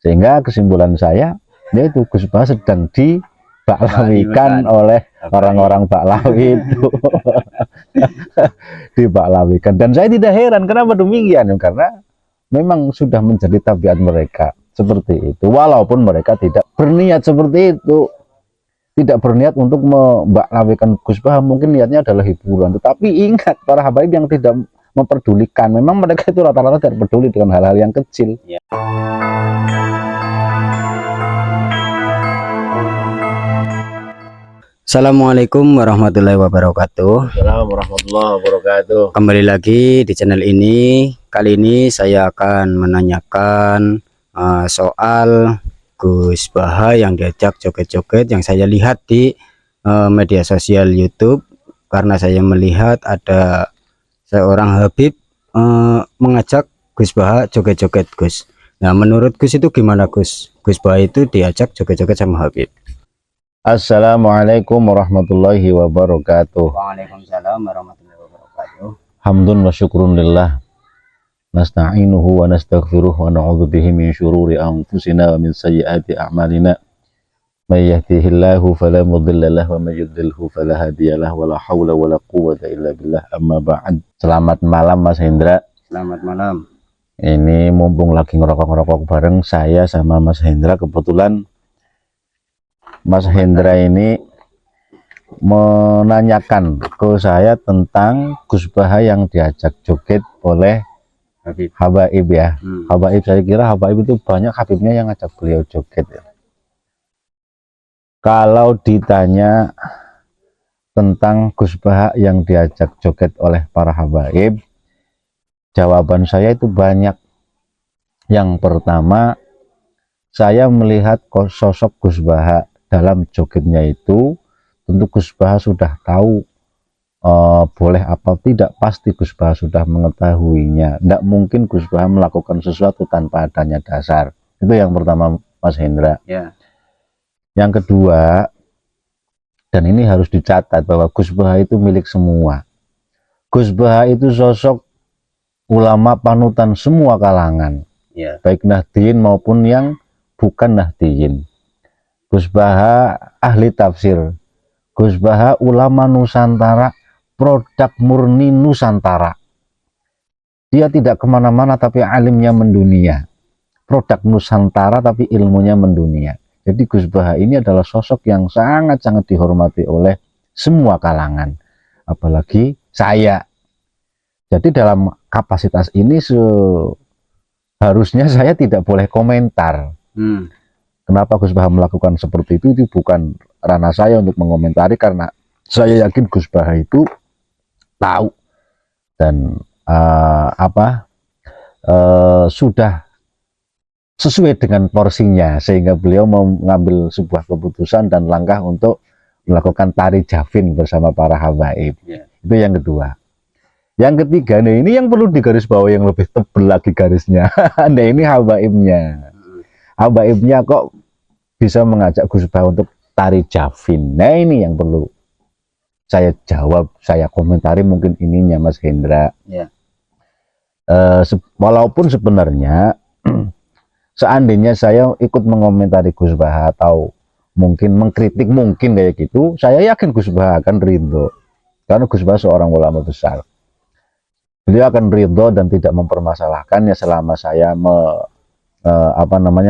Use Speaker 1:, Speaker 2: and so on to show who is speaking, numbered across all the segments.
Speaker 1: Sehingga kesimpulan saya, yaitu Gus Bah sedang dibaklawikan oleh orang-orang Baklawi itu. Dibaklawikan. Dan saya tidak heran kenapa demikian, karena memang sudah menjadi tabiat mereka seperti itu. Walaupun mereka tidak berniat seperti itu, tidak berniat untuk membaklawikan Gus Bah, mungkin niatnya adalah hiburan. Tetapi ingat, para habaib yang tidak memperdulikan, memang mereka itu rata-rata tidak peduli dengan hal-hal yang kecil. Ya.
Speaker 2: Assalamualaikum warahmatullahi wabarakatuh.
Speaker 1: Assalamualaikum warahmatullahi wabarakatuh.
Speaker 2: Kembali lagi di channel ini. Kali ini saya akan menanyakan soal Gus Bah yang diajak joget-joget yang saya lihat di media sosial YouTube, karena saya melihat ada seorang Habib mengajak Gus Bah joget-joget, Gus. Nah, menurut Gus itu gimana, Gus? Gus Bah itu diajak joget-joget sama Habib.
Speaker 1: Assalamualaikum warahmatullahi wabarakatuh.
Speaker 2: Waalaikumsalam warahmatullahi wabarakatuh.
Speaker 1: Hamdun wa syukrun lillah. Nasta'inuhu wa nastaghfiruh wa na'udzu bihi min syururi anfusina wa min sayyiati a'malina. May yahdihillahu fala mudilla lahu wa may yudlilhu fala hadiyalah wa la haula wa la quwwata illa billah. Amma ba'd. Selamat malam Mas Hendra.
Speaker 2: Selamat malam.
Speaker 1: Ini mumpung lagi ngerokok-ngerokok bareng saya sama Mas Hendra, kebetulan Mas Hendra ini menanyakan ke saya tentang Gus Bah yang diajak joget oleh habaib ya. Habaib, saya kira habaib itu banyak habibnya yang ngajak beliau joget ya. Kalau ditanya tentang Gus Bah yang diajak joget oleh para habaib, jawaban saya itu banyak. Yang pertama, saya melihat sosok Gus Bah dalam jogetnya itu, tentu Gus Bah sudah tahu boleh apa tidak, pasti Gus Bah sudah mengetahuinya. Tidak mungkin Gus Bah melakukan sesuatu tanpa adanya dasar. Itu yang pertama, Mas Hendra.
Speaker 2: Ya.
Speaker 1: Yang kedua, dan ini harus dicatat bahwa Gus Bah itu milik semua. Gus Bah itu sosok ulama panutan semua kalangan,
Speaker 2: Ya.
Speaker 1: baik Nahdliyin maupun yang bukan Nahdliyin. Gus Bah ahli tafsir, Gus Bah ulama Nusantara, produk murni Nusantara. Dia tidak kemana-mana tapi alimnya mendunia. Produk Nusantara tapi ilmunya mendunia. Jadi Gus Bah ini adalah sosok yang sangat-sangat dihormati oleh semua kalangan, apalagi saya. Jadi dalam kapasitas ini seharusnya saya tidak boleh komentar. Kenapa Gus Bah melakukan seperti itu bukan ranah saya untuk mengomentari, karena saya yakin Gus Bah itu tahu dan sudah sesuai dengan porsinya, sehingga beliau mengambil sebuah keputusan dan langkah untuk melakukan tari Javin bersama para habaib. Itu yang kedua. Yang ketiga, nah ini yang perlu digarisbawahi, yang lebih tebal lagi garisnya. Nah ini habaibnya. Habaibnya kok bisa mengajak Gus Bah untuk tari Javin. Nah ini yang perlu saya jawab, saya komentari mungkin ininya, Mas Hendra.
Speaker 2: Ya.
Speaker 1: Walaupun sebenarnya seandainya saya ikut mengomentari Gus Bah atau mungkin mengkritik mungkin kayak gitu, saya yakin Gus Bah akan ridho, karena Gus Bah seorang ulama besar. Beliau akan ridho dan tidak mempermasalahkannya selama saya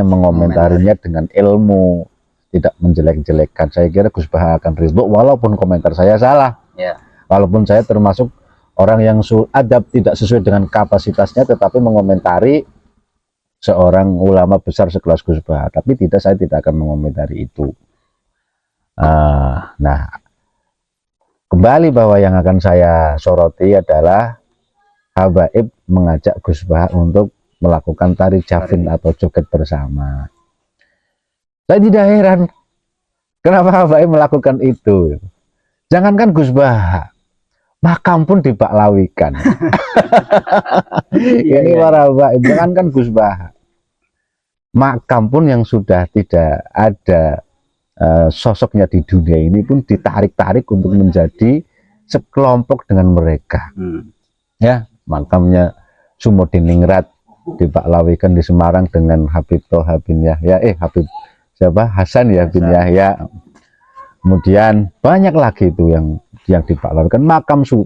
Speaker 1: mengomentarinya dengan ilmu, tidak menjelek-jelekkan. Saya kira Gus Bah akan ridho walaupun komentar saya salah.
Speaker 2: Ya.
Speaker 1: Walaupun saya termasuk orang yang adab, tidak sesuai dengan kapasitasnya, tetapi mengomentari seorang ulama besar sekelas Gus Bah. Tapi saya tidak akan mengomentari itu. Nah, kembali bahwa yang akan saya soroti adalah habaib mengajak Gus Bah untuk melakukan tari Javin atau joget bersama. Saya tidak heran kenapa habaib melakukan itu. Jangankan Gus Bah, makam pun dibaklawikan. Ini para habaib, jangankan Gus Bah, makam pun yang sudah tidak ada sosoknya di dunia ini pun ditarik-tarik untuk menjadi sekelompok dengan mereka. Ya, makamnya Sumodiningrat dibaklawikan di Semarang dengan Habib Toha bin Yahya, Habib siapa, Hasan ya bin Yahya. Kemudian banyak lagi itu yang dibaklawikan,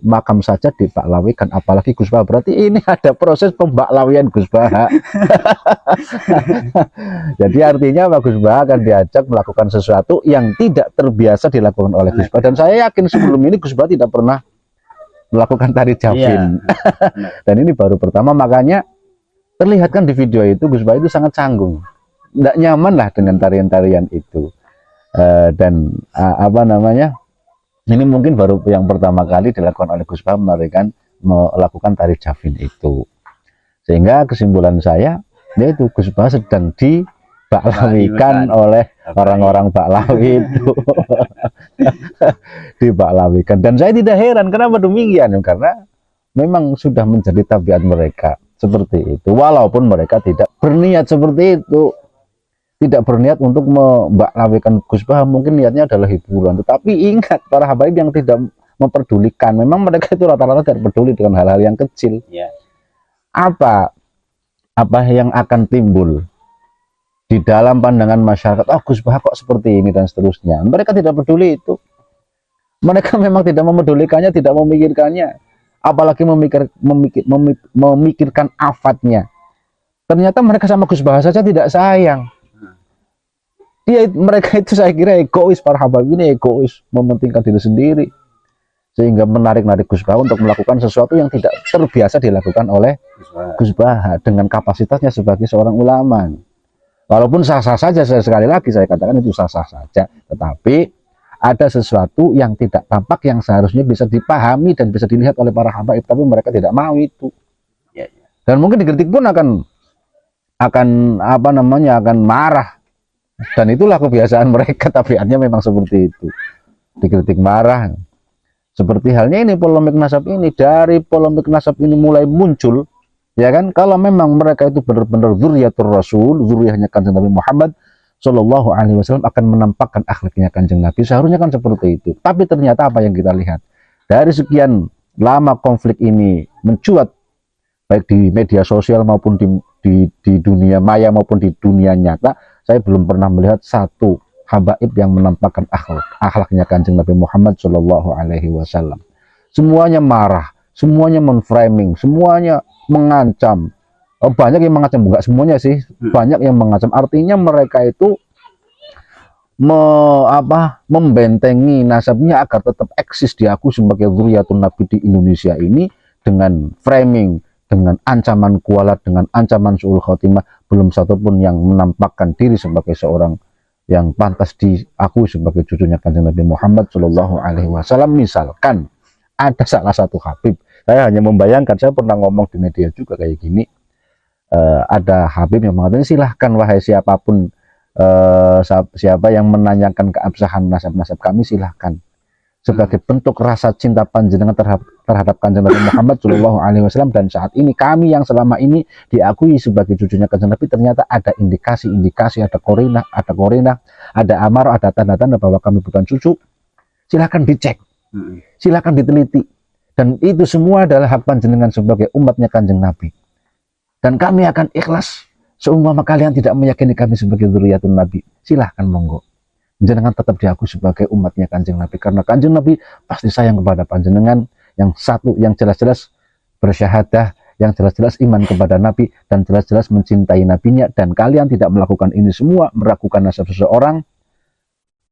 Speaker 1: makam saja dibaklawikan, apalagi Gus Baha. Berarti ini ada proses pembaklawian Gus Baha. Jadi artinya Pak Gus Baha akan diajak melakukan sesuatu yang tidak terbiasa dilakukan oleh Gus Baha. Dan saya yakin sebelum ini Gus Baha tidak pernah melakukan tari Javin. Dan ini baru pertama, makanya terlihat kan di video itu Gus Baha itu sangat canggung, tidak nyaman lah dengan tarian-tarian itu. Dan apa namanya, ini mungkin baru yang pertama kali dilakukan oleh Gus Baha melakukan tari Javin itu. Sehingga kesimpulan saya, yaitu Gus Baha sedang dibaklawikan oleh orang-orang Baklawi itu. Dibaklawikan. Dan saya tidak heran kenapa demikian, karena memang sudah menjadi tabiat mereka seperti itu. Walaupun mereka tidak berniat seperti itu, tidak berniat untuk membaklawikan Gus Baha, mungkin niatnya adalah hiburan. Tetapi ingat, para habaib yang tidak memperdulikan, memang mereka itu rata-rata tidak peduli dengan hal-hal yang kecil. Apa yang akan timbul di dalam pandangan masyarakat, Gus Baha kok seperti ini dan seterusnya, mereka tidak peduli itu. Mereka memang tidak memedulikannya, tidak memikirkannya, apalagi memikirkan afatnya. Ternyata mereka sama Gus Baha saja tidak sayang. Mereka itu saya kira egois, para habaib ini egois, mementingkan diri sendiri, sehingga menarik-narik Gus Baha untuk melakukan sesuatu yang tidak terbiasa dilakukan oleh Gus Baha dengan kapasitasnya sebagai seorang ulama. Walaupun sah-sah saja, sekali lagi saya katakan itu sah-sah saja, tetapi ada sesuatu yang tidak tampak yang seharusnya bisa dipahami dan bisa dilihat oleh para habaib, tapi mereka tidak mau itu. Dan mungkin dikritik pun akan apa namanya, akan marah. Dan itulah kebiasaan mereka, tabiatnya memang seperti itu, dikritik marah. Seperti halnya ini polemik nasab ini, dari polemik nasab ini mulai muncul, ya kan, kalau memang mereka itu benar-benar zuriyatul Rasul, zuriyahnya Kanjeng Nabi Muhammad Shallallahu Alaihi Wasallam, akan menampakkan akhlaknya Kanjeng Nabi, seharusnya kan seperti itu. Tapi ternyata apa yang kita lihat dari sekian lama konflik ini mencuat, baik di media sosial maupun di dunia maya maupun di dunia nyata, saya belum pernah melihat satu habaib yang menampakkan akhlaknya Kanjeng Nabi Muhammad Shallallahu Alaihi Wasallam. Semuanya marah, semuanya menframing, semuanya mengancam. Banyak yang mengancam, enggak semuanya sih, banyak yang mengancam. Artinya mereka itu membentengi nasabnya agar tetap eksis diakui sebagai zuriatun Nabi di Indonesia ini, dengan framing, dengan ancaman kualat, dengan ancaman su'ul khotimah. Belum satupun yang menampakkan diri sebagai seorang yang pantas diakui sebagai cucunya Kanjeng Nabi Muhammad Shallallahu Alaihi Wasallam. Misalkan ada salah satu habib, saya hanya membayangkan, saya pernah ngomong di media juga kayak gini, ada habib yang mengatakan, silahkan wahai siapapun, siapa yang menanyakan keabsahan nasab-nasab kami, silahkan, sebagai bentuk rasa cinta panjenengan terhadap Kanjeng Nabi Muhammad Shallallahu Alaihi Wasallam. Dan saat ini kami yang selama ini diakui sebagai cucunya Kanjeng Nabi, ternyata ada indikasi, ada korina, ada amarah, ada tanda-tanda bahwa kami bukan cucu. Silakan dicek, silakan diteliti, dan itu semua adalah hak panjenengan sebagai umatnya Kanjeng Nabi. Dan kami akan ikhlas seumpama kalian tidak meyakini kami sebagai zuriyatun Nabi. Silahkan, monggo, panjenengan tetap diakui sebagai umatnya Kanjeng Nabi, karena Kanjeng Nabi pasti sayang kepada panjenengan. Yang satu, yang jelas-jelas bersyahadah, yang jelas-jelas iman kepada Nabi, dan jelas-jelas mencintai Nabinya. Dan kalian tidak melakukan ini semua, meragukan nasab seseorang,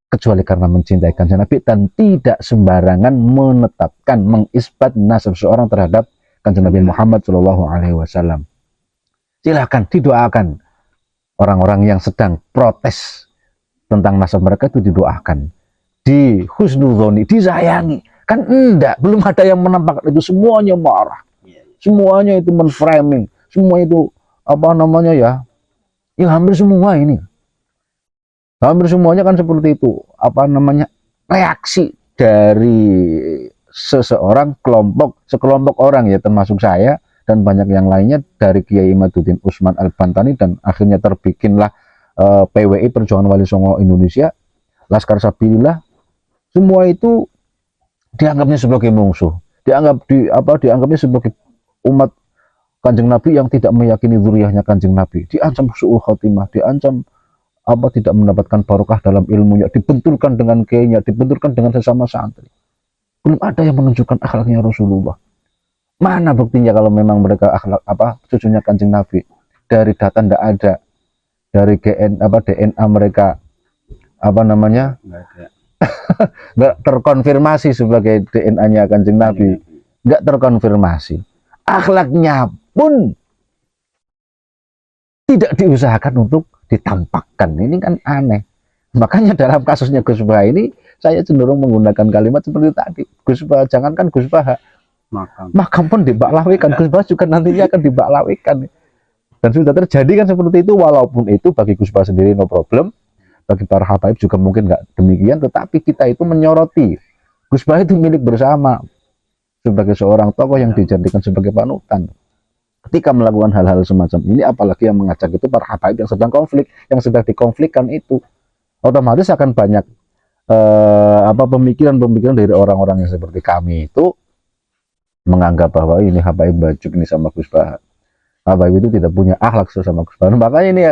Speaker 1: kecuali karena mencintai Kanjeng Nabi, dan tidak sembarangan menetapkan, mengisbat nasab seseorang terhadap Kanjeng Nabi Muhammad Shallallahu Alaihi Wasallam. Silakan didoakan, orang-orang yang sedang protes tentang nasab mereka itu didoakan, di husnuzoni, disayangi. Kan enggak, belum ada yang menampakkan itu. Semuanya marah, semuanya itu menframing, semua itu apa namanya ya hampir semua ini, hampir semuanya kan seperti itu, apa namanya, reaksi dari sekelompok orang, ya termasuk saya dan banyak yang lainnya, dari Kiai Imaduddin Usman Al-Bantani, dan akhirnya terbikinlah PWI, Perjuangan Wali Songo Indonesia, Laskar Sabilillah. Semua itu dianggapnya sebagai musuh, dianggapnya sebagai umat Kanjeng Nabi yang tidak meyakini zuriyahnya Kanjeng Nabi diancam su'ul khotimah, diancam tidak mendapatkan barokah dalam ilmunya, dibenturkan dengan kiainya, dibenturkan dengan sesama santri. Belum ada yang menunjukkan akhlaknya Rasulullah. Mana buktinya kalau memang mereka akhlak cucunya Kanjeng Nabi? Dari data tidak ada, dari DNA mereka nggak terkonfirmasi sebagai DNA-nya Kanjeng Nabi, nggak terkonfirmasi. Akhlaknya pun tidak diusahakan untuk ditampakkan. Ini kan aneh. Makanya dalam kasusnya Gus Baha ini saya cenderung menggunakan kalimat seperti tadi. Gus Baha, jangankan Gus Baha, makam pun dibaklawikan. Gus Baha juga nantinya akan dibaklawikan. Dan sudah terjadi kan seperti itu. Walaupun itu bagi Gus Baha sendiri no problem, bagi para habaib juga mungkin nggak demikian. Tetapi kita itu menyoroti Gus Baha itu milik bersama sebagai seorang tokoh yang dijadikan sebagai panutan. Ketika melakukan hal-hal semacam ini, apalagi yang mengajak itu para habaib yang sedang konflik, yang sedang dikonflikkan itu, otomatis akan banyak pemikiran-pemikiran dari orang-orang yang seperti kami itu menganggap bahwa ini habaib bajuk ini sama Gus Baha. Habaib itu tidak punya akhlak sama Gus Baha. Makanya ini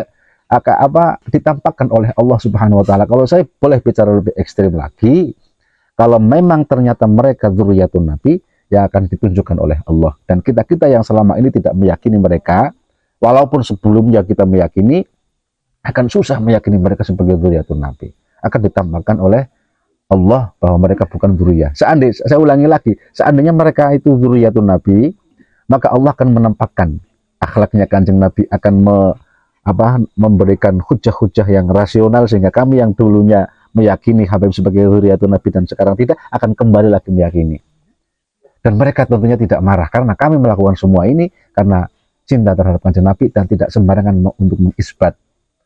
Speaker 1: ditampakkan oleh Allah Subhanahu wa taala. Kalau saya boleh bicara lebih ekstrim lagi, kalau memang ternyata mereka dzurriyyatun Nabi, yang akan ditunjukkan oleh Allah. Dan kita-kita yang selama ini tidak meyakini mereka, walaupun sebelumnya kita meyakini, akan susah meyakini mereka sebagai dzurriyyatun Nabi. Akan ditampakkan oleh Allah bahwa mereka bukan dzurriyyah. Seandainya, saya ulangi lagi, seandainya mereka itu dzurriyyatun Nabi, maka Allah akan menampakkan akhlaknya Kanjeng Nabi, akan memberikan hujah-hujah yang rasional, sehingga kami yang dulunya meyakini Habib sebagai dzurriyyatun Nabi dan sekarang tidak, akan kembali lagi meyakini. Dan mereka tentunya tidak marah karena kami melakukan semua ini karena cinta terhadap Kanjeng Nabi dan tidak sembarangan untuk mengisbat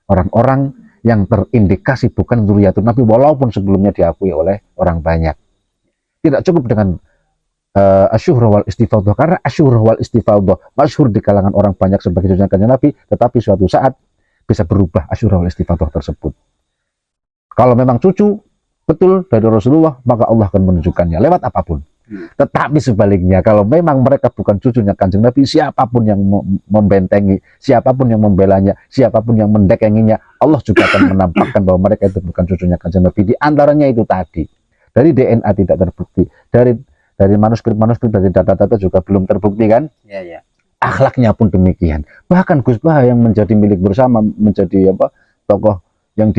Speaker 1: orang-orang yang terindikasi bukan dzurriyyatun Nabi walaupun sebelumnya diakui oleh orang banyak. Tidak cukup dengan asyuhra wal istifadhah, karena asyuhra wal istifadhah masyhur di kalangan orang banyak sebagai cucunya Kanjeng Nabi, tetapi suatu saat bisa berubah asyuhra wal istifadhah tersebut. Kalau memang cucu betul dari Rasulullah, maka Allah akan menunjukkannya lewat apapun. Tetapi sebaliknya, kalau memang mereka bukan cucunya Kanjeng Nabi, siapapun yang membentengi, siapapun yang membelanya, siapapun yang mendekenginya, Allah juga akan menampakkan bahwa mereka itu bukan cucunya Kanjeng Nabi. Di antaranya itu tadi, dari DNA tidak terbukti, dari manuskrip dari data-data juga belum terbukti kan?
Speaker 2: Ya.
Speaker 1: Akhlaknya pun demikian. Bahkan Gus Baha yang menjadi milik bersama, menjadi tokoh yang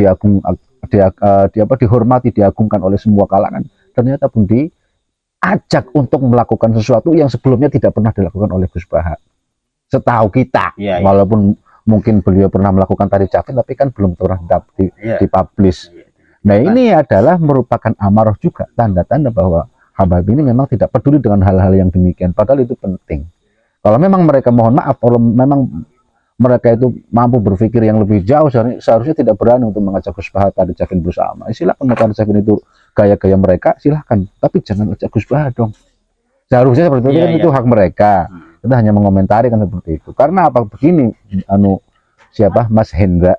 Speaker 1: dihormati, diagungkan oleh semua kalangan, ternyata pun diajak untuk melakukan sesuatu yang sebelumnya tidak pernah dilakukan oleh Gus Baha. Setahu kita, walaupun mungkin beliau pernah melakukan tari capin, tapi kan belum pernah dipublish. Nah, ini adalah merupakan amarah juga, tanda-tanda bahwa Habib ini memang tidak peduli dengan hal-hal yang demikian, padahal itu penting. Kalau memang mereka, mohon maaf, kalau memang mereka itu mampu berpikir yang lebih jauh, seharusnya tidak berani untuk mengajak Gus Baha tari capin bersama. Silakan tari capin itu gaya-gaya mereka, silahkan, tapi jangan ajak Gus Baha dong. Seharusnya seperti itu, itu hak mereka. Kita hanya mengomentari kan seperti itu. Karena apa begini, Mas Hendra,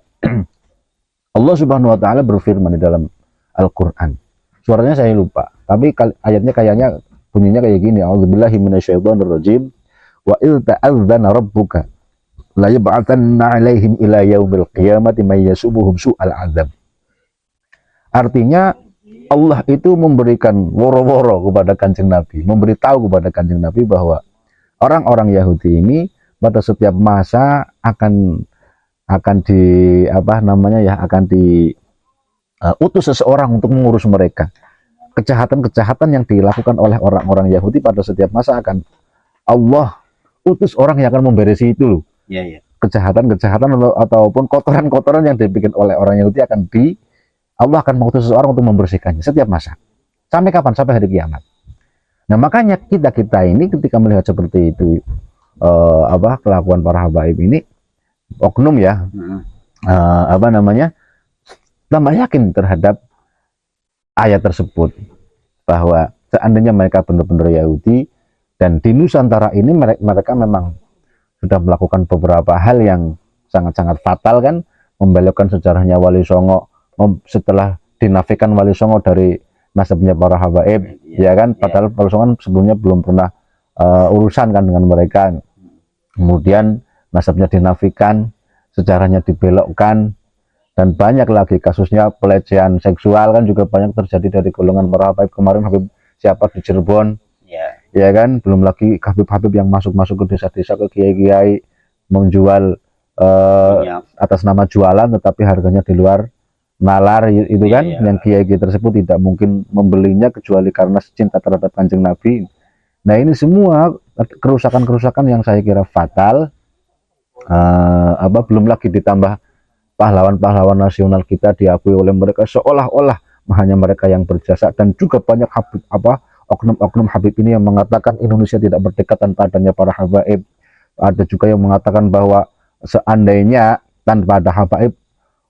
Speaker 1: Allah Subhanahu wa taala berfirman di dalam Al-Qur'an. Suaranya saya lupa, tapi ayatnya kayaknya bunyinya kayak gini. A'udzubillahi minasyaitonirrajim. Wa idz ta'adzana rabbuka la yab'atsanna 'alaihim ila yaumil qiyamati may yasubuhum su'al 'adzab. Artinya Allah itu memberikan woro-woro kepada Kanjeng Nabi, memberitahu kepada Kanjeng Nabi bahwa orang-orang Yahudi ini pada setiap masa akan diutus seseorang untuk mengurus mereka. Kejahatan-kejahatan yang dilakukan oleh orang-orang Yahudi pada setiap masa akan Allah utus orang yang akan memberesi itu loh. Kejahatan-kejahatan ataupun kotoran-kotoran yang dibikin oleh orang Yahudi Allah akan mengutus seseorang untuk membersihkannya setiap masa. Sampai kapan? Sampai hari kiamat. Nah, makanya kita ini ketika melihat seperti itu, kelakuan para habaib ini, oknum ya, tambah yakin terhadap ayat tersebut, bahwa seandainya mereka benar-benar Yahudi, dan di Nusantara ini mereka memang sudah melakukan beberapa hal yang sangat-sangat fatal kan, membelokkan sejarahnya Wali Songo, setelah dinafikan Wali Songo dari nasabnya para habaib, ya kan, padahal Wali Songo sebelumnya belum pernah urusan kan dengan mereka. kemudian nasabnya dinafikan, sejarahnya dibelokkan, dan banyak lagi kasusnya pelecehan seksual kan juga banyak terjadi dari golongan para Habib. Kemarin Habib siapa di Cirebon, ya kan, belum lagi Habib-Habib yang masuk ke desa-desa, ke kiai-kiai, menjual atas nama jualan tetapi harganya di luar nalar itu kan, yang kiai-kiai tersebut tidak mungkin membelinya kecuali karena cinta terhadap Kanjeng Nabi. Nah, ini semua kerusakan-kerusakan yang saya kira fatal. Belum lagi ditambah pahlawan-pahlawan nasional kita diakui oleh mereka seolah-olah hanya mereka yang berjasa, dan juga banyak Habib oknum-oknum Habib ini yang mengatakan Indonesia tidak merdeka tanpa adanya para habaib. Ada juga yang mengatakan bahwa seandainya tanpa ada habaib,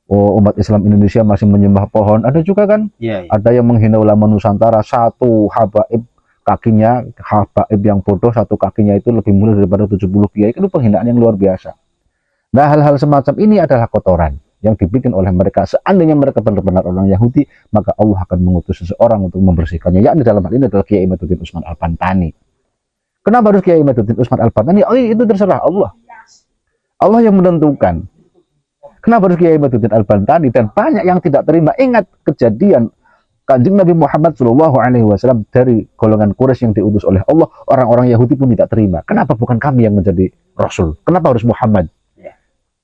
Speaker 1: umat Islam Indonesia masih menyembah pohon. Ada juga kan, ada yang menghina ulama Nusantara, satu habaib kakinya, habaib yang bodoh satu kakinya itu lebih mulia daripada 70 kiai. Itu penghinaan yang luar biasa. Nah, hal-hal semacam ini adalah kotoran yang dibikin oleh mereka. Seandainya mereka benar-benar orang Yahudi, maka Allah akan mengutus seseorang untuk membersihkannya. Yakni dalam hal ini adalah Kiai Imaduddin Usman Al-Bantani. Kenapa harus Kiai Imaduddin Usman Al-Bantani? Oh, itu terserah Allah. Allah yang menentukan. Kenapa harus Kiai Imaduddin Al-Bantani? Dan banyak yang tidak terima. Ingat kejadian Kanjeng Nabi Muhammad SAW dari golongan Quraisy yang diutus oleh Allah, orang-orang Yahudi pun tidak terima. Kenapa bukan kami yang menjadi Rasul? Kenapa harus Muhammad?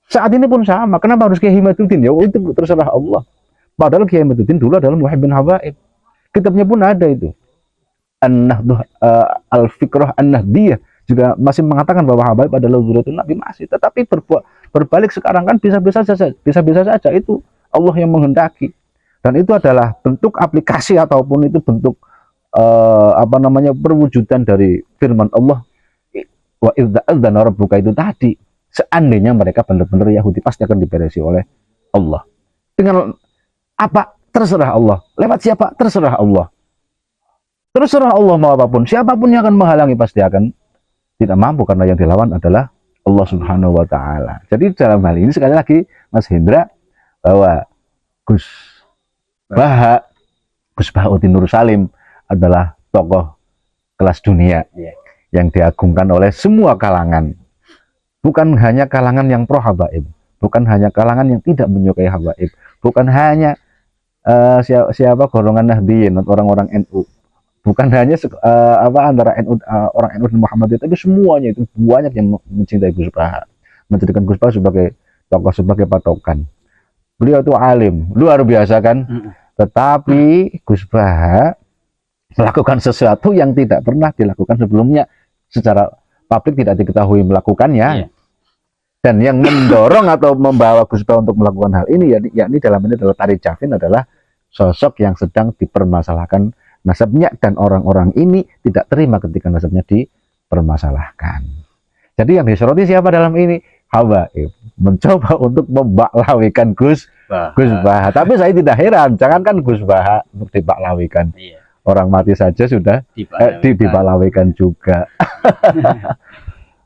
Speaker 1: Saat ini pun sama. Kenapa harus Kiai Imaduddin? Ya itu terserah Allah. Padahal Kiai Imaduddin dulu adalah muhibbin habaib. Kitabnya pun ada itu. Al-Fikrah An-Nahdiyah juga masih mengatakan bahwa habaib adalah zuriatun Nabi masih. Tetapi berbalik sekarang kan bisa-bisa saja itu Allah yang menghendaki. Dan itu adalah bentuk aplikasi ataupun itu bentuk perwujudan dari firman Allah, wa idza adzana rabbuka itu tadi. Seandainya mereka benar-benar Yahudi, pasti akan diberesi oleh Allah. Dengan apa? Terserah Allah. Lewat siapa? Terserah Allah. Terserah Allah mau apapun. Siapapun yang akan menghalangi pasti akan tidak mampu, karena yang dilawan adalah Allah Subhanahu wa Ta'ala. Jadi dalam hal ini sekali lagi Mas Hendra, bahwa Gus Bahauddin Nur Salim adalah tokoh kelas dunia yang diagungkan oleh semua kalangan. Bukan hanya kalangan yang pro habaib, bukan hanya kalangan yang tidak menyukai habaib, bukan hanya siapa golongan Nahdliyin atau orang-orang NU, bukan hanya antara NU, orang NU dan Muhammadiyah, tapi semuanya itu banyak yang mencintai Gus Baha, menjadikan Gus Baha sebagai tokoh, sebagai patokan. Beliau itu alim, luar biasa kan, tetapi Gus Baha melakukan sesuatu yang tidak pernah dilakukan sebelumnya, secara publik tidak diketahui melakukannya. Dan yang mendorong atau membawa Gus Baha untuk melakukan hal ini, yakni dalam ini adalah Tari Jafin, adalah sosok yang sedang dipermasalahkan nasabnya, dan orang-orang ini tidak terima ketika nasabnya dipermasalahkan. Jadi yang disoroti siapa dalam ini? Habaib mencoba untuk membaklawikan Gus Baha. Tapi saya tidak heran, jangankan Gus Baha untuk dibaklawikan, orang mati saja sudah dibaklawikan juga.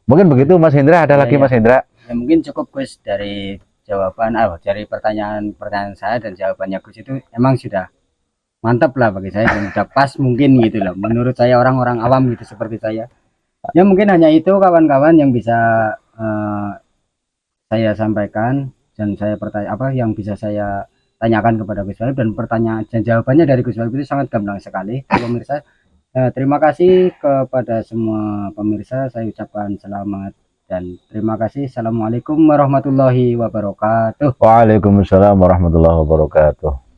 Speaker 1: Mungkin begitu Mas Hendra. Ada lagi Mas Hendra?
Speaker 2: Ya, mungkin cukup Gus dari jawaban dari pertanyaan saya, dan jawabannya Gus itu emang sudah mantap lah bagi saya, dan sudah pas mungkin gitu loh menurut saya, orang-orang awam gitu seperti saya. Ya mungkin hanya itu kawan-kawan yang bisa saya sampaikan, dan saya yang bisa saya tanyakan kepada Gus Walib, dan pertanyaan dan jawabannya dari Gus Walib itu sangat gamblang sekali. Pemirsa, terima kasih kepada semua pemirsa, saya ucapkan selamat dan terima kasih. Assalamualaikum warahmatullahi wabarakatuh.
Speaker 1: Waalaikumsalam warahmatullahi wabarakatuh.